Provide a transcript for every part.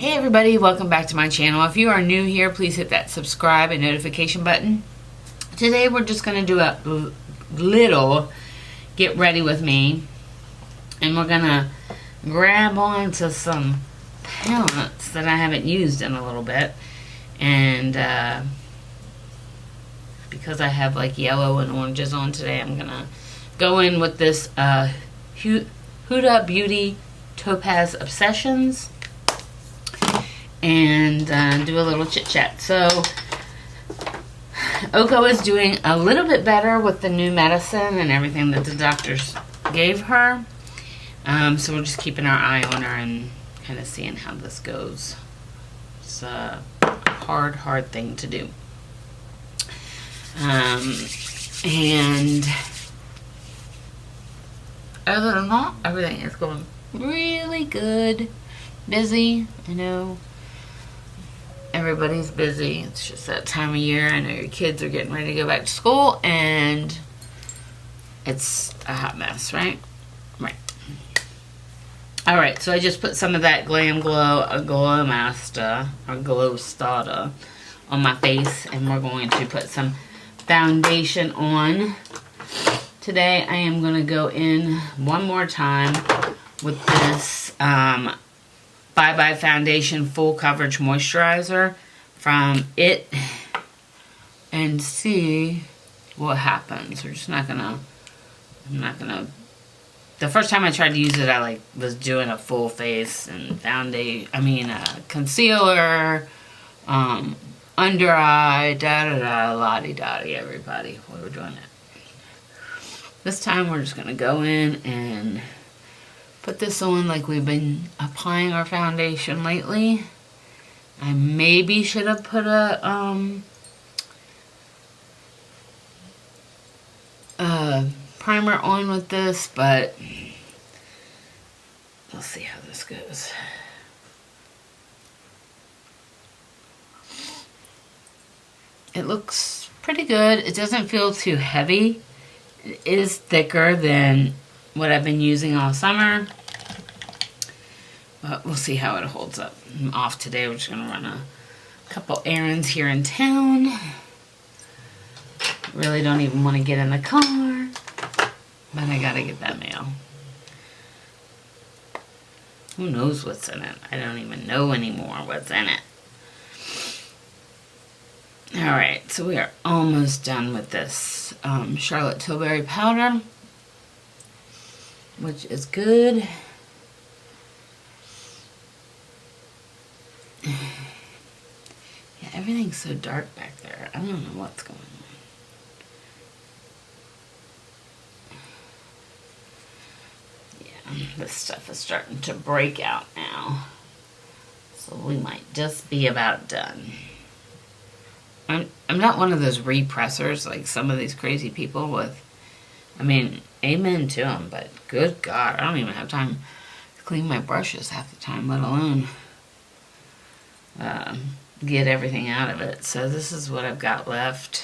Hey everybody, welcome back to my channel. If you are new here, please hit that subscribe and notification button. Today we're just going to do a little get ready with me, and we're going to grab onto some palettes that I haven't used in a little bit, and because I have like yellow and oranges on today, I'm going to go in with this Huda Beauty Topaz Obsessions and do a little chit chat. So Oko is doing a little bit better with the new medicine and everything that the doctors gave her. So we're just keeping our eye on her and kind of seeing how this goes. It's a hard thing to do. And other than that, everything is going really good. Busy, I know. Everybody's busy. It's just that time of year. I know your kids are getting ready to go back to school, and it's a hot mess, right? Right. All right, so I just put some of that Glam Glow Master or Glow Starter on my face, and we're going to put some foundation on. Today I am going to go in one more time with this Bye Bye Foundation Full Coverage Moisturizer from IT and see what happens. We're just not gonna, the first time I tried to use it, I was doing a full face and concealer, under eye, la-di-da-di, everybody. We were doing it. This time we're just gonna go in and put this on like we've been applying our foundation lately. I maybe should have put a primer on with this, but we'll see how this goes. It looks pretty good. It doesn't feel too heavy. It is thicker than what I've been using all summer, but we'll see how it holds up. I'm off today. We're just gonna run a couple errands here in town. Really don't even want to get in the car, but I gotta get that mail. Who knows what's in it? I don't even know anymore what's in it. Alright, so we are almost done with this Charlotte Tilbury powder, which is good. Yeah, everything's so dark back there. I don't know what's going on. Yeah, this stuff is starting to break out now. So we might just be about done. I'm not one of those repressors like some of these crazy people with, amen to them, but good God, I don't even have time to clean my brushes half the time, let alone get everything out of it. So this is what I've got left.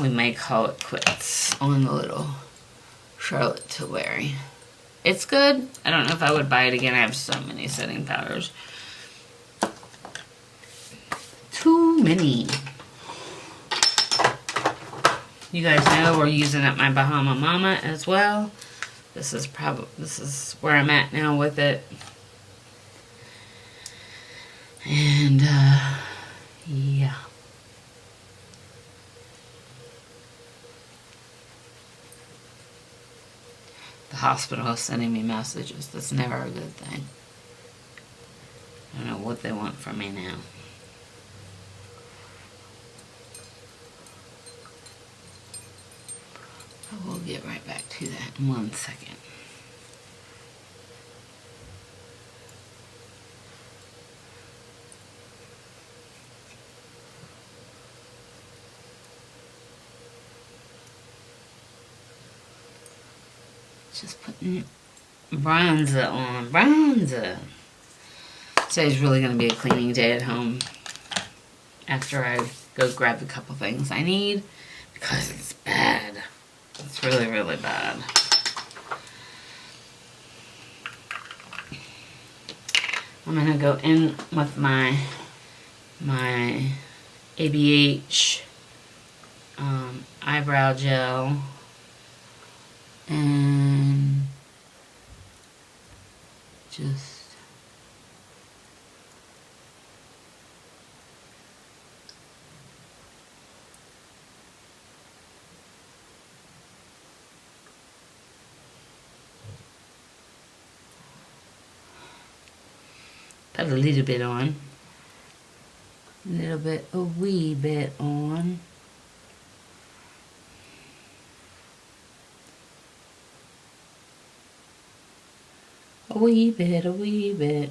We may call it quits on the little Charlotte Tilbury. It's good. I don't know if I would buy it again. I have so many setting powders. Too many. You guys know we're using up my Bahama Mama as well. This is where I'm at now with it. And yeah. The hospital is sending me messages. That's never a good thing. I don't know what they want from me now. We'll get right back to that in 1 second. Just putting bronzer on. Bronzer. Today's really going to be a cleaning day at home after I go grab a couple things I need, because it's bad. It's really, really bad. I'm going to go in with my ABH eyebrow gel and just put a little bit on. A wee bit on. A wee bit.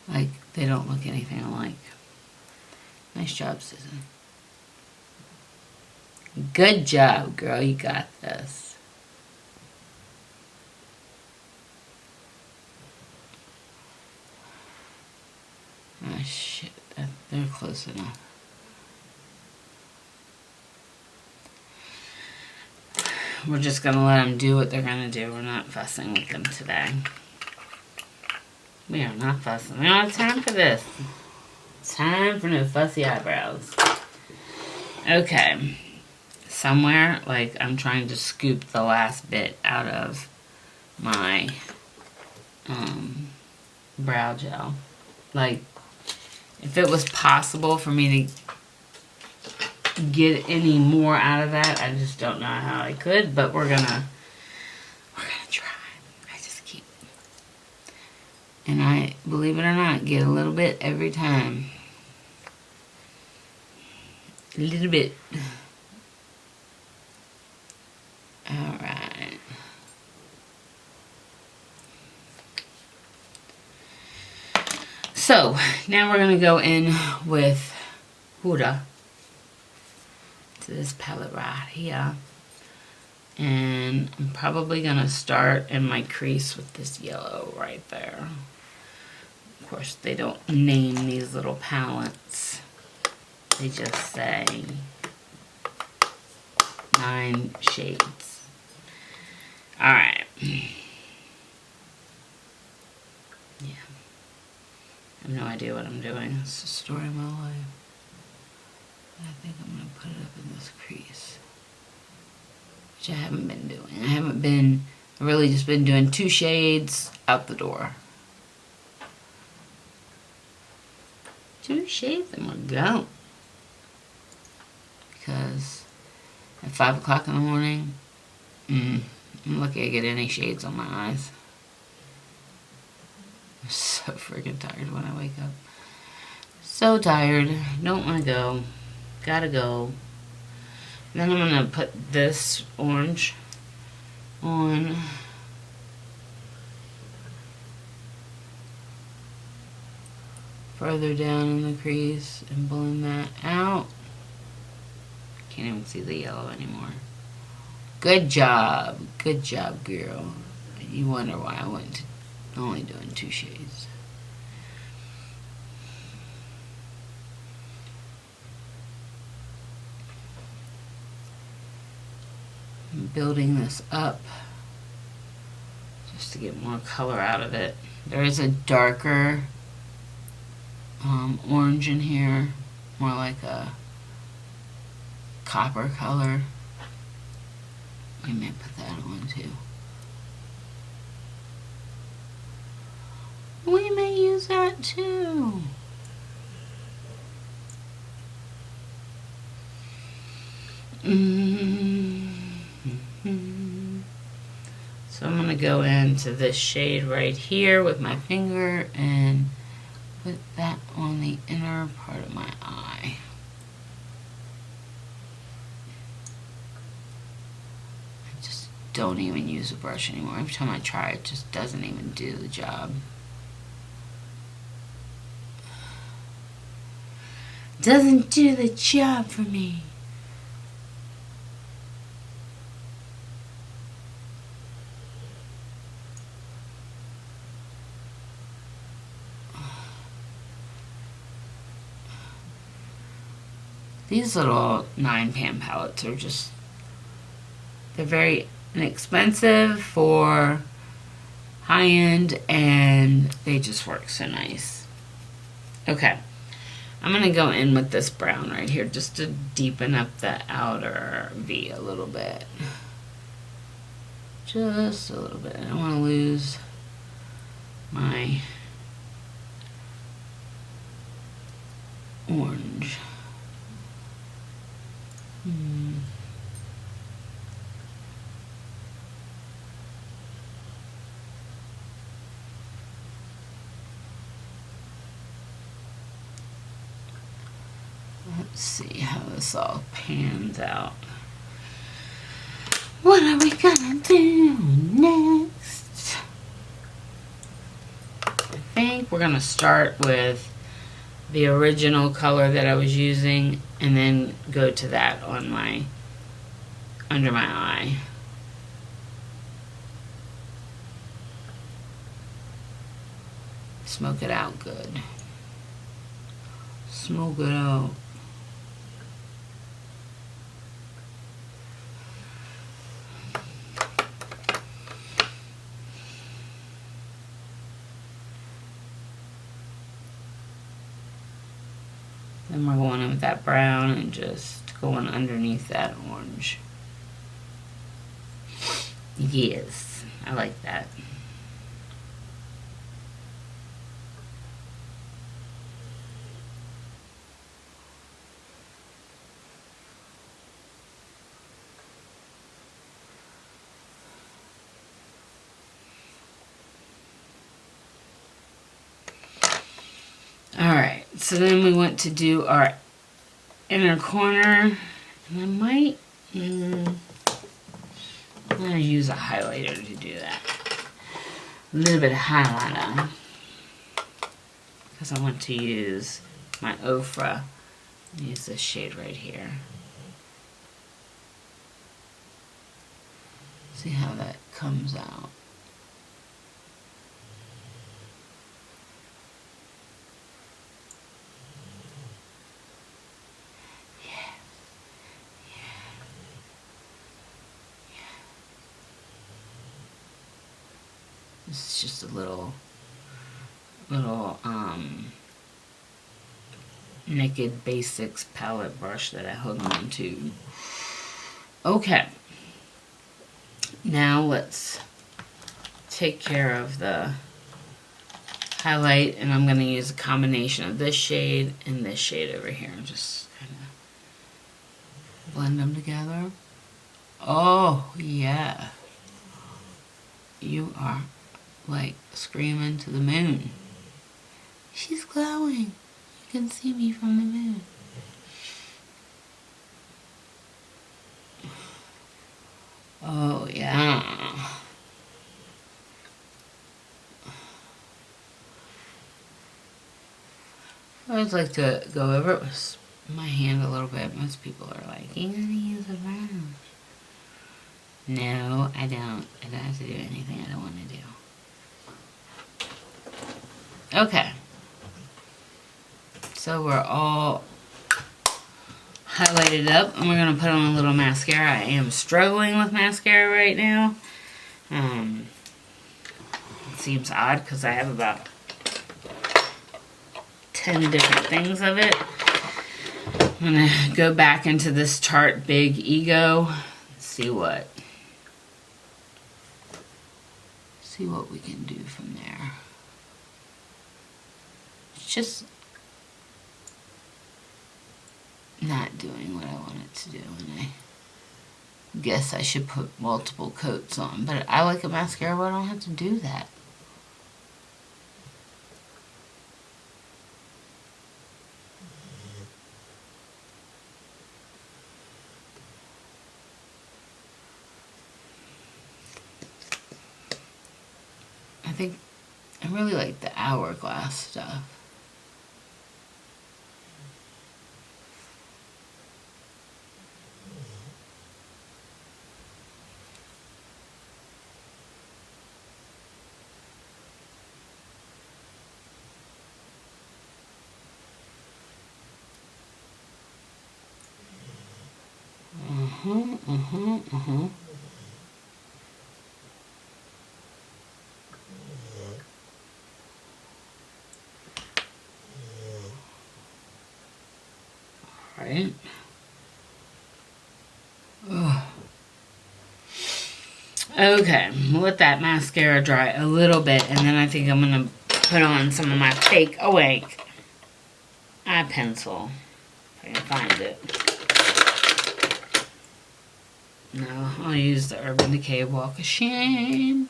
Like, they don't look anything alike. Nice job, Susan. Good job, girl. You got this. Oh, shit. They're close enough. We're just going to let them do what they're going to do. We're not fussing with them today. We are not fussing. We don't have time for this. It's time for no fussy eyebrows. Okay. Somewhere, like, I'm trying to scoop the last bit out of my brow gel. Like, if it was possible for me to get any more out of that, I just don't know how I could, but we're gonna try. I just keep, and I, believe it or not, get a little bit every time. A little bit. Alright. So, now we're going to go in with Huda to this palette right here. And I'm probably going to start in my crease with this yellow right there. Of course, they don't name these little palettes. They just say 9 shades. Alright. Yeah. I have no idea what I'm doing. It's the story of my life. I think I'm going to put it up in this crease. Which I haven't been doing. I've really just been doing 2 shades out the door. 2 shades and we're going. Because at 5 o'clock in the morning, I'm lucky I get any shades on my eyes. I'm so freaking tired when I wake up. So tired. Don't want to go. Gotta go. Then I'm going to put this orange on. Further down in the crease and blend that out. Can't even see the yellow anymore. Good job. Good job, girl. You wonder why I went to only doing 2 shades. I'm building this up just to get more color out of it. There is a darker orange in here, more like a copper color. I may put that on too. We may use that too. So I'm going to go into this shade right here with my finger and put that on the inner part of my eye. I just don't even use a brush anymore. Every time I try, it just doesn't even do the job. Doesn't do the job for me. These little 9-pan palettes are just, they're very inexpensive for high-end, and they just work so nice. Okay, I'm going to go in with this brown right here just to deepen up the outer V a little bit. Just a little bit. I don't want to lose my orange. Let's see how this all pans out. What are we gonna do next? I think we're gonna start with the original color that I was using and then go to that on my, under my eye. Smoke it out good. Smoke it out. Then we're going in with that brown and just going underneath that orange. Yes, I like that. Alright, so then we want to do our inner corner, and I might, I'm going to use a highlighter to do that. A little bit of highlighter, because I want to use my Ofra. Use this shade right here. See how that comes out. This is just a little Naked Basics palette brush that I hung on to. Okay. Now let's take care of the highlight, and I'm going to use a combination of this shade and this shade over here and just kind of blend them together. Oh, yeah. You are like screaming to the moon. She's glowing. You can see me from the moon. Oh, yeah. I always like to go over it with my hand a little bit. Most people are like, you gotta use a brush. No, I don't. I don't have to do anything I don't want to do. Okay. So we're all highlighted up, and we're going to put on a little mascara. I am struggling with mascara right now. It seems odd because I have about 10 different things of it. I'm going to go back into this Tarte Big Ego and see what we can do from there. It's just not doing what I want it to do, and I guess I should put multiple coats on, but I like a mascara where I don't have to do that. I think I really like the Hourglass stuff. Right. Ugh. Okay, let that mascara dry a little bit, and then I think I'm gonna put on some of my fake awake eye pencil. If I can find it. No, I'll use the Urban Decay Walk of Shame.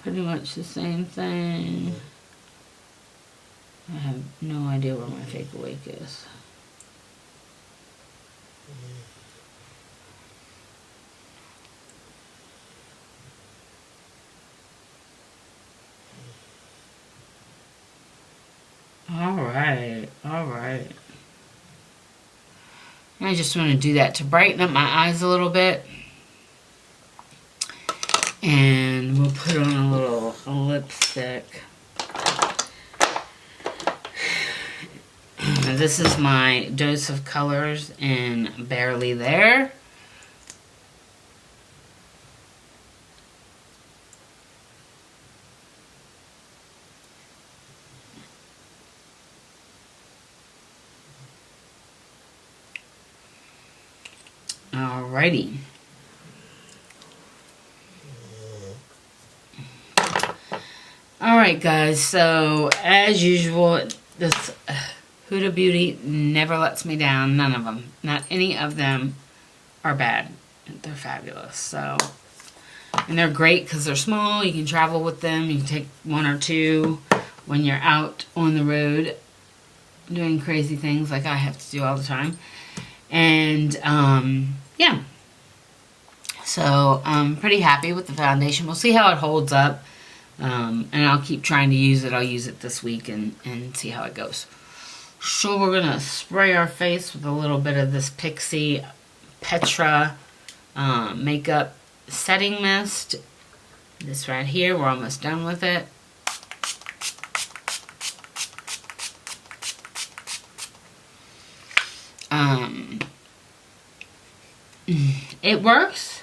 Pretty much the same thing. I have no idea where my fake awake is. Alright, alright. I just want to do that to brighten up my eyes a little bit. And we'll put on a little lipstick. This is my Dose of Colors in Barely There. Alrighty. Alright guys, so as usual, this Huda Beauty never lets me down. None of them. Not any of them are bad. They're fabulous. So, and they're great because they're small. You can travel with them. You can take one or two when you're out on the road doing crazy things like I have to do all the time. And, yeah. So, I'm pretty happy with the foundation. We'll see how it holds up. And I'll keep trying to use it. I'll use it this week and see how it goes. So we're going to spray our face with a little bit of this Pixie Petra Makeup Setting Mist. This right here. We're almost done with it. It works.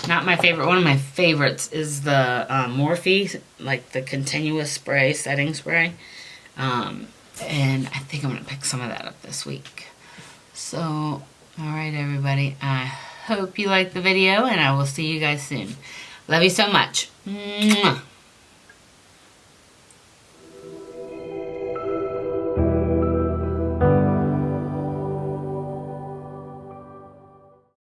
Not my favorite. One of my favorites is the Morphe, like the continuous spray, setting spray. And I think I'm going to pick some of that up this week. So, alright everybody. I hope you liked the video, and I will see you guys soon. Love you so much. Mwah.